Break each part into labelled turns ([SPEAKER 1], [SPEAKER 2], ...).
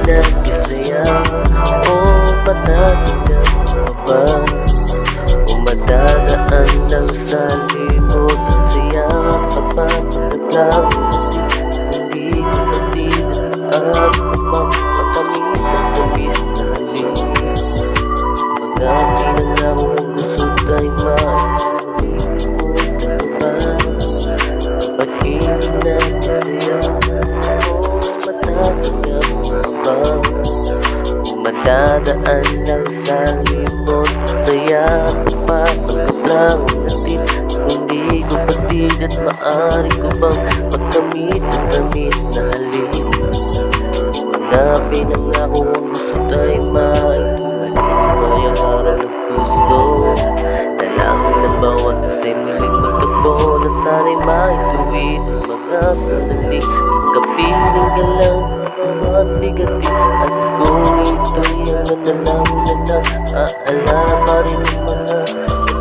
[SPEAKER 1] kinakisaya o matatanggap mo ba? O madadaan lang sa limot at saya at papatanggap lang hindi ko patinan at makamit ang tamis na halin. Mga pinangaw ang gusto tayo makalimutan mo ba? Kapag kinakisaya matatanggap mo ba? Madadaan lang sa limot saya at papatanggap lang natin hindi ko patid at maaari ko bang magkamit ang tamis na halin. Mga pinangako ang gusto tayo maitulad bayaran ng puso. Dalangin ng bawat isa'y muling magtagpo na sana'y maituwid ang mga sandali. Kapiling ka lang sa mga bigatin at kung ito'y ang nadalaman na aalala pa rin ang mga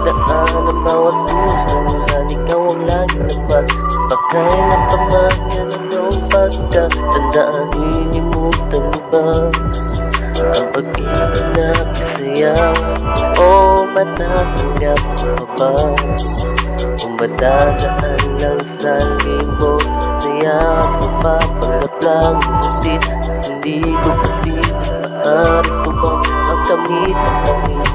[SPEAKER 1] nagdaan ng bawat gusto na ikaw ang lagi naman pagkailan pa man yan ang iyong pagkatandaan. Hinimutan mo ba ang pag-ibig na kisaya o matatanggap mo ba? O madadaan lang sa limot at saya at mapapanggap lang hindi ko pati maaari ko bang magkamit ang tamis